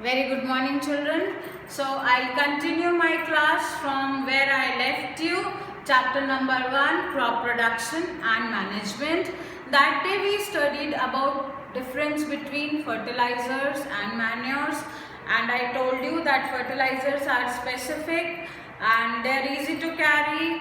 Very good morning, children. So I'll continue my class from where I left you. Chapter number 1, crop production and management. That day we studied about difference between fertilizers and manures, and I told you that fertilizers are specific and they're easy to carry,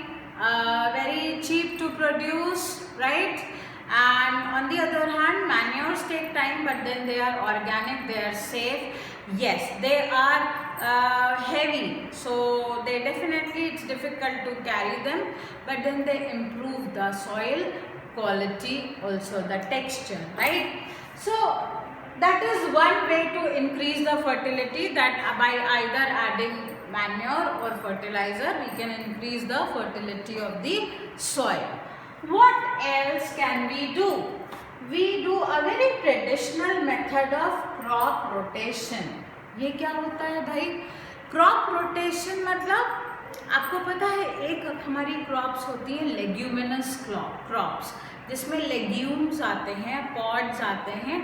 very cheap to produce, right? And on the other hand, manures take time, but then they are organic, they are safe. Yes, they are heavy, so they definitely, it's difficult to carry them, but then they improve the soil quality, also the texture, right? So that is one way to increase the fertility, that by either adding manure or fertilizer we can increase the fertility of the soil. What else can we do? We do a very traditional method of crop rotation. ये क्या होता है भाई? Crop rotation मतलब आपको पता है, एक हमारी क्रॉप्स होती हैं लेग्यूमिनस क्रॉप्स, जिसमें लेग्यूम्स आते हैं, पॉड्स आते हैं,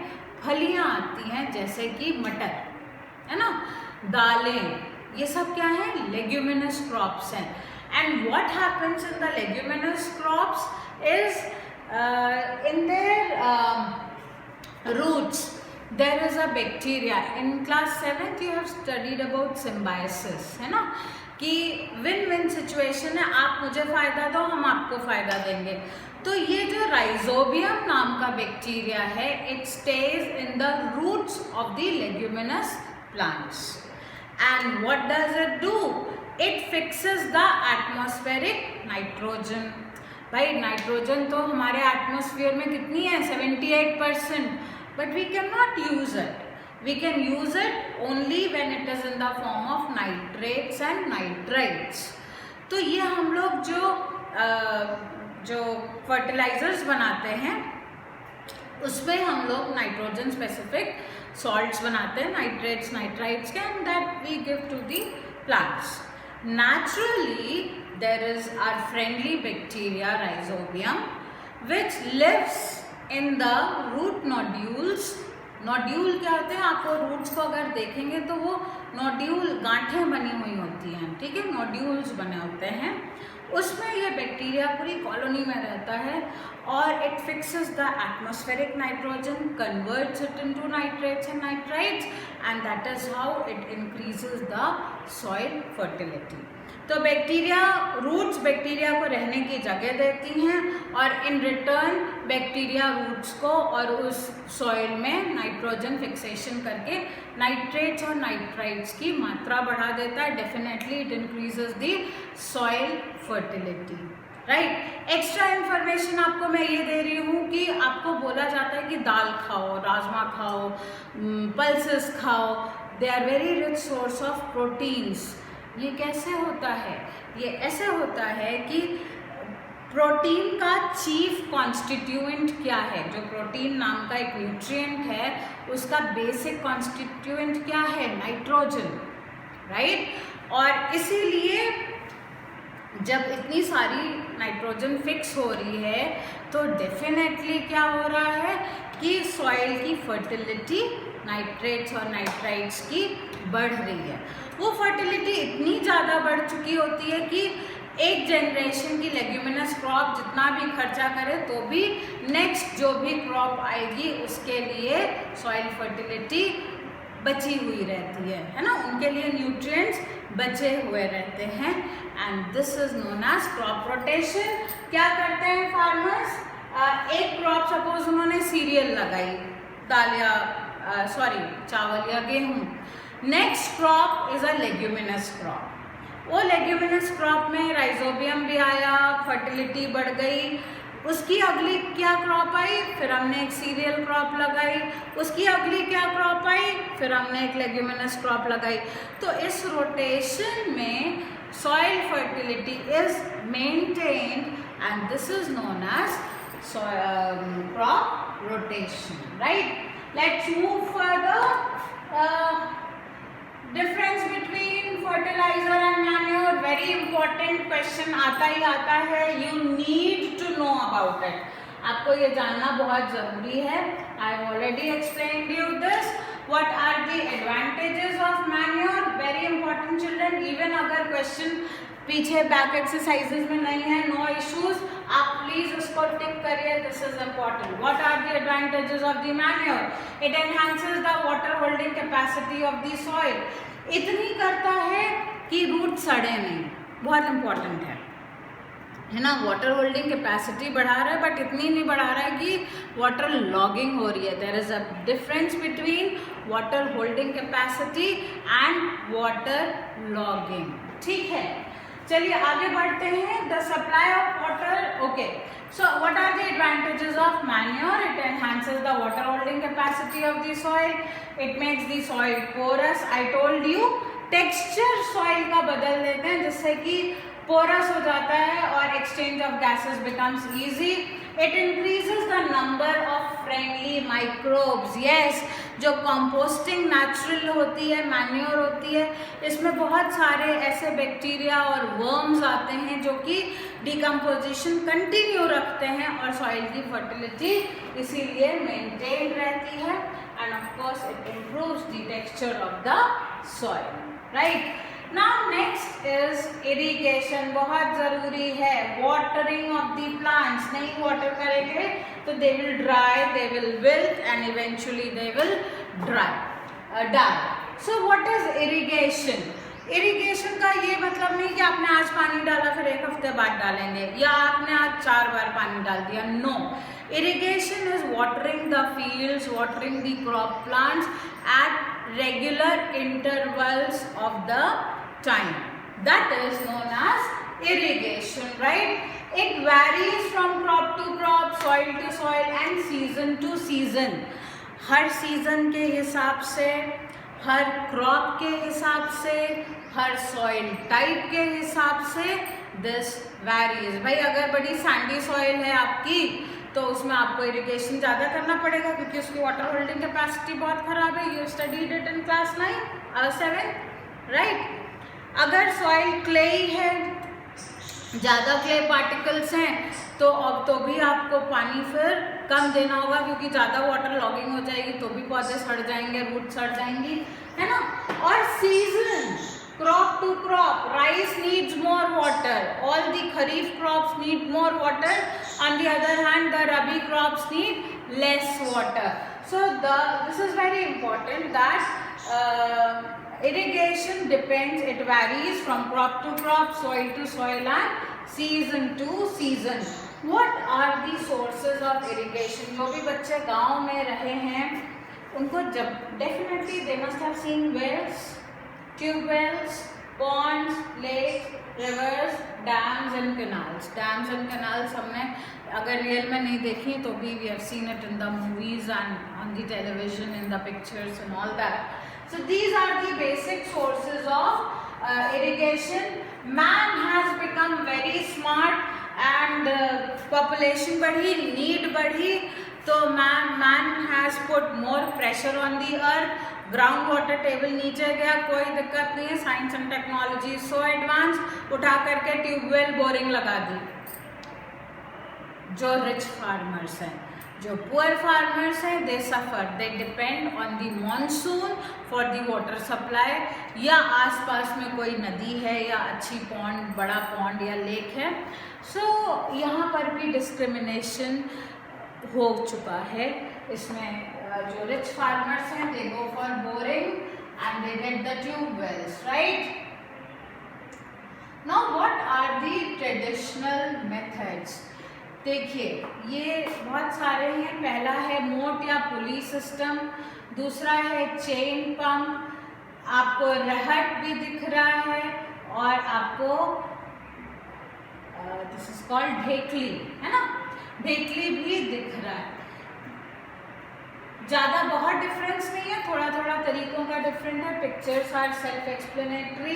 फलियां आती हैं, जैसे कि मटर, है ना, दालें, ये सब क्या है? लेग्यूमिनस क्रॉप्स हैं. And what happens in the leguminous crops is in their roots there is a bacteria. In class 7th you have studied about symbiosis, है ना, कि win-win situation है, आप मुझे फ़ायदा दो, हम आपको फ़ायदा देंगे. तो ये जो राइजोबियम नाम का बैक्टीरिया है, it stays in the roots of the leguminous plants. And what does it do? It fixes the atmospheric nitrogen. भाई नाइट्रोजन तो हमारे एटमॉस्फेयर में कितनी है? 78%. But we cannot use it. We can use it only when it is in the form of nitrates and nitrites. तो ये हम लोग जो फर्टिलाइजर्स बनाते हैं उसमें हम लोग नाइट्रोजन स्पेसिफिक सॉल्ट्स बनाते हैं, नाइट्रेट्स, नाइट्राइट्स के, and that we give to the plants. Naturally, there is our friendly bacteria Rhizobium, which lives in the root nodules. Nodule क्या होते हैं? आपको रूट्स को अगर देखेंगे तो वो नोड्यूल गांठें बनी हुई होती हैं, ठीक है, नोड्यूल्स बने होते हैं, उसमें ये बैक्टीरिया पूरी कॉलोनी में रहता है और it fixes the atmospheric nitrogen, converts it into nitrates and nitrites, and that is how it increases the soil fertility. तो बैक्टीरिया, रूट्स बैक्टीरिया को रहने की जगह देती हैं और इन रिटर्न बैक्टीरिया रूट्स को और उस सॉइल में नाइट्रोजन फिक्सेशन करके नाइट्रेट्स और नाइट्राइट्स की मात्रा बढ़ा देता है. Definitely it increases the soil fertility, right. Extra information आपको मैं ये दे रही हूँ कि आपको बोला जाता है कि दाल खाओ, राजमा खाओ, पल्सेस खाओ, they are very rich source of proteins. ये कैसे होता है? ये ऐसे होता है कि प्रोटीन का चीफ कॉन्स्टिट्यूएंट क्या है? जो प्रोटीन नाम का एक न्यूट्रिएंट है, उसका बेसिक कॉन्स्टिट्यूएंट क्या है? Nitrogen, right. और इसीलिए जब इतनी सारी नाइट्रोजन फिक्स हो रही है तो डेफिनेटली क्या हो रहा है कि सॉइल की फर्टिलिटी नाइट्रेट्स और नाइट्राइट्स की बढ़ रही है. वो फर्टिलिटी इतनी ज़्यादा बढ़ चुकी होती है कि एक जनरेशन की लेग्यूमिनस क्रॉप जितना भी खर्चा करे तो भी नेक्स्ट जो भी क्रॉप आएगी उसके लिए सॉइल फर्टिलिटी बची हुई रहती है ना, उनके लिए न्यूट्रिएंट्स बचे हुए रहते हैं. And this is known as crop rotation. क्या करते हैं फार्मर्स? एक क्रॉप सपोज उन्होंने सीरियल लगाई, दाल या चावल या गेहूँ. Next crop is a leguminous crop. वो लेग्यूमिनस क्रॉप में राइजोबियम भी आया, फर्टिलिटी बढ़ गई. उसकी अगली क्या क्रॉप आई? फिर हमने एक सीरियल क्रॉप लगाई. उसकी अगली क्या क्रॉप आई? फिर हमने एक लेग्यूमिनस क्रॉप लगाई. तो इस रोटेशन में soil fertility is maintained and this is known as crop rotation, right. Let's move further. Difference between fertilizer and manure, very important question आता ही आता है. You need to know about it. आपको ये जानना बहुत ज़रूरी है. I have already explained you this. What are the advantages of manure? Very important children. Even अगर क्वेश्चन पीछे बैक एक्सरसाइजेज में नहीं है, नो इश्यूज, आप प्लीज उसको टिक करिए, this is important. What are the advantages of the manure? It enhances the water holding capacity of the soil. इतनी करता है कि रूट सड़े नहीं, बहुत इंपॉर्टेंट है ना. वाटर होल्डिंग कैपेसिटी बढ़ा रहा है, बट इतनी नहीं बढ़ा रहा है कि वाटर लॉगिंग हो रही है. There is a difference between water holding capacity and water logging. ठीक है, चलिए आगे बढ़ते हैं. The supply of water. Okay, so what are the advantages of manure? It enhances the water holding capacity of the soil. It makes the soil porous. I told you texture soil का बदल देते हैं जिससे कि porous हो जाता है और exchange of gases becomes easy. It increases the number of friendly microbes. Yes, जो कंपोस्टिंग नेचुरल होती है, मैन्योर होती है, इसमें बहुत सारे ऐसे बैक्टीरिया और वर्म्स आते हैं जो कि डिकम्पोजिशन कंटिन्यू रखते हैं और सॉइल की फर्टिलिटी इसीलिए मेंटेन रहती है. And of course it improves the texture of the soil. Right, now next is irrigation. बहुत जरूरी है. Watering of the plants. नहीं वाटर करेंगे तो they will dry, they will wilt and eventually they will die. So what is irrigation? Irrigation का ये मतलब नहीं कि आपने आज पानी डाला फिर एक हफ्ते बाद डालेंगे, या आपने आज 4 बार पानी डाल दिया. No, irrigation is watering the fields, watering the crop plants at regular intervals of the time. That is known as irrigation, right? It varies from crop to crop, soil to soil and season to season. Her season के हिसाब से, हर crop के हिसाब से, हर soil type के हिसाब से this varies. भाई अगर बड़ी सैंडी सॉइल है आपकी तो उसमें आपको इरिगेशन ज़्यादा करना पड़ेगा क्योंकि उसकी वाटर होल्डिंग कैपेसिटी बहुत ख़राब है. You studied it in class 7, right. अगर सॉइल क्लेई है, ज़्यादा क्ले पार्टिकल्स हैं, तो अब तो भी आपको पानी फिर कम देना होगा क्योंकि ज़्यादा वाटर लॉगिंग हो जाएगी तो भी पौधे सड़ जाएंगे, रूट सड़ जाएंगी, है ना. और season, crop to crop, rice needs more water, all the kharif crops need more water, on the other hand the rabi crops need less water. So this is very important that irrigation depends, it varies from crop to crop, soil to soil and season to season. What are the sources of irrigation? जो भी बच्चे गांव में रहे हैं उनको जब definitely they must have seen wells, tubewells, ponds, lakes, rivers, dams and canals. Dams and canals हमने अगर रियल में नहीं देखी तो भी we have seen it in the movies and on the television, in the pictures and all that. So these are the basic sources of irrigation. Man has become very smart and population बढ़ी, need बढ़ी, तो man has put more pressure on the earth. Ground water table नीचे गया, कोई दिक्कत नहीं है. Science and technology so advance, उठा करके ट्यूबवेल बोरिंग लगा दी. जो रिच फार्मर्स हैं, जो पुअर फार्मर्स हैं, they suffer, they depend on the monsoon for the water supply. या आसपास में कोई नदी है या अच्छी पॉन्ड, बड़ा पॉन्ड या लेक है. सो यहाँ पर भी डिस्क्रिमिनेशन हो चुका है. इसमें जो रिच फार्मर्स हैं they go for boring and they get the tube wells, right. Now what are the traditional methods? देखिए ये बहुत सारे हैं. पहला है मोट या पुली सिस्टम, दूसरा है चेन पंप, आपको रहट भी दिख रहा है और आपको दिस इज कॉल्ड ढेकली, है ना, ढेकली भी दिख रहा है. ज़्यादा बहुत डिफरेंस नहीं है, थोड़ा थोड़ा तरीकों का डिफरेंट है. Pictures are self explanatory.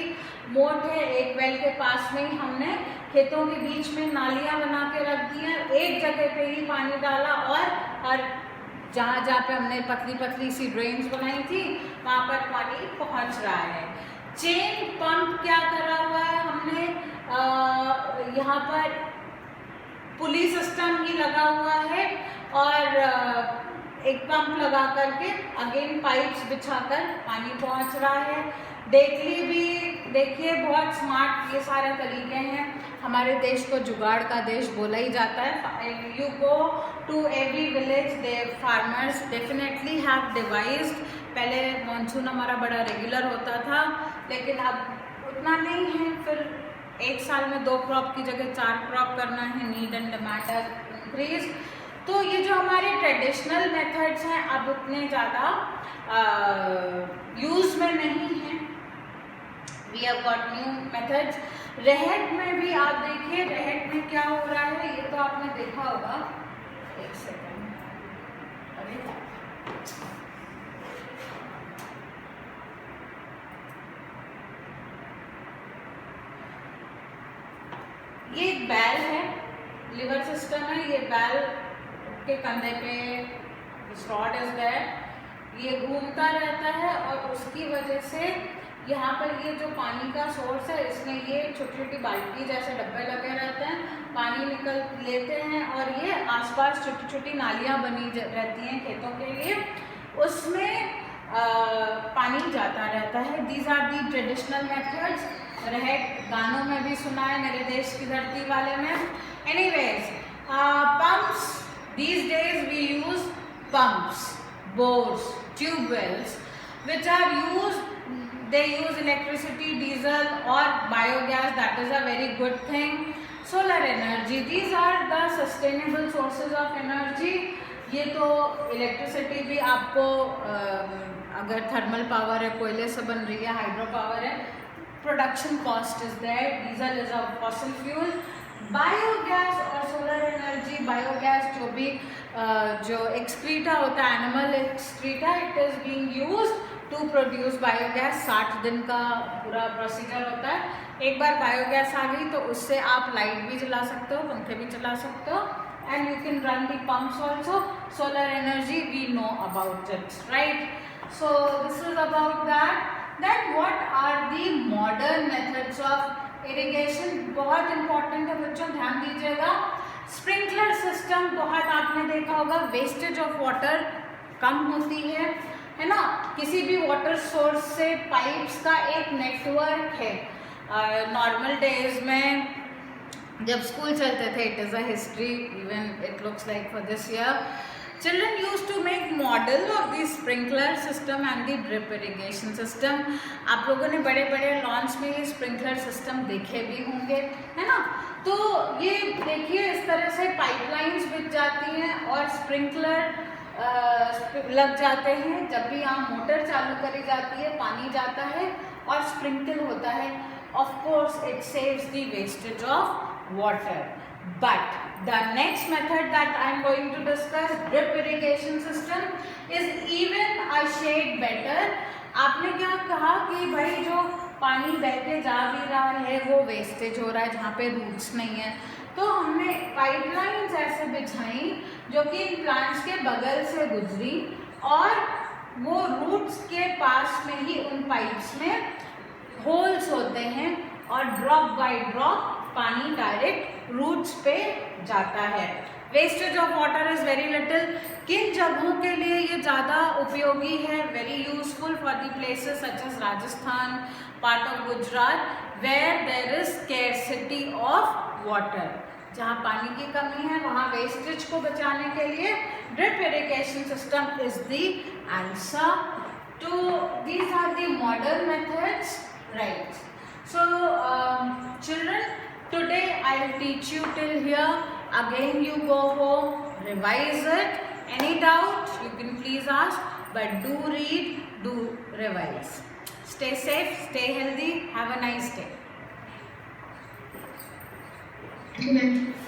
मोट है, एक वेल के पास में ही हमने खेतों के बीच में नालियाँ बना के रख दी हैं, एक जगह पे ही पानी डाला और हर जहाँ जहाँ पे हमने पतली पतली सी ड्रेन्स बनाई थी वहाँ पर पानी पहुँच रहा है. चेन पंप क्या करा हुआ है हमने, यहाँ पर पुली सिस्टम ही लगा हुआ है और एक पंप लगा करके अगेन पाइप्स बिछाकर पानी पहुंच रहा है। देखली भी देखिए बहुत स्मार्ट ये सारे तरीके हैं। हमारे देश को जुगाड़ का देश बोला ही जाता है। You go to every village, they farmers definitely have devised. पहले मानसून हमारा बड़ा रेगुलर होता था, लेकिन अब उतना नहीं है। फिर एक साल में 2 क्रॉप की जगह 4 क्रॉप करना है, need and demand has increase. तो ये जो हमारे ट्रेडिशनल मेथड्स हैं अब उतने ज़्यादा यूज़ में नहीं हैं। We have got new methods. रहट में भी आप देखिए, रहट में क्या हो रहा है ये तो आपने देखा होगा। एक सेकंड, अरे ये एक बैल है, लिवर सिस्टम है। ये बैल के कंधे पे रॉड इज देयर, ये घूमता रहता है और उसकी वजह से यहाँ पर ये जो पानी का सोर्स है इसमें ये छोटी छोटी बाल्टी जैसे डब्बे लगे रहते हैं, पानी निकल लेते हैं और ये आसपास छोटी छोटी नालियाँ बनी रहती हैं खेतों के लिए, उसमें पानी जाता रहता है। These are the traditional methods. रहट गानों में भी सुना है, मेरे देश की धरती वाले में। Anyways, pumps, these days we use pumps, bores, tube wells which are used, they use electricity, diesel or biogas. That is a very good thing. Solar energy, these are the sustainable sources of energy. ये तो electricity भी आपको अगर thermal power है, कोयले से बन रही है, हाइड्रो पावर है, production cost is there, diesel is a fossil fuel. Biogas और सोलर एनर्जी, बायोगैस जो भी जो एक्सक्रीटा होता है, animal excreta, it is being used to produce biogas. 60 दिन का पूरा प्रोसीजर होता है। एक बार बायोगैस आ गई तो उससे आप लाइट भी जला सकते हो, पंखे भी चला सकते हो, and you can run the pumps also. Solar energy we know about it, right? So this is about that. Then what are the modern methods of irrigation? बहुत इंपॉर्टेंट है बच्चों, ध्यान दीजिएगा। स्प्रिंकलर सिस्टम बहुत आपने देखा होगा, वेस्टेज ऑफ वाटर कम होती है ना। किसी भी वाटर सोर्स से पाइप्स का एक नेटवर्क है। नॉर्मल डेज में जब स्कूल चलते थे, it is a history, even it looks like for this year, children used to make model of the sprinkler system and the drip irrigation system. आप लोगों ने बड़े बड़े लॉन्च में ये स्प्रिंकलर सिस्टम देखे भी होंगे, है ना। तो ये देखिए इस तरह से पाइपलाइंस बिछ जाती हैं और स्प्रिंकलर लग जाते हैं। जब भी यहाँ मोटर चालू करी जाती है, पानी जाता है और स्प्रिंकल होता है। Of course it saves the wastage of water. But the next method that I am going to discuss, drip irrigation system, is even a shade better. आपने क्या कहा कि भाई जो पानी बह के जा भी रहा है वो वेस्टेज हो रहा है जहाँ पे रूट्स नहीं है, तो हमने पाइपलाइंस ऐसे बिछाई जो कि इन प्लांट्स के बगल से गुजरी और वो रूट्स के पास में ही उन पाइप्स में होल्स होते हैं और ड्रॉप बाय ड्रॉप पानी डायरेक्ट रूट्स पे जाता है। Wastage of water is very little. किन जगहों के लिए ये ज़्यादा उपयोगी है? Very useful for the places such as Rajasthan, part of Gujarat, where there is scarcity of water. जहाँ पानी की कमी है वहाँ वेस्टेज को बचाने के लिए drip irrigation system is the answer to these are the modern methods, right? So children, today I will teach you till here. Again you go home, revise it. Any doubt you can please ask, but do read, do revise. Stay safe, stay healthy, have a nice day. Good night.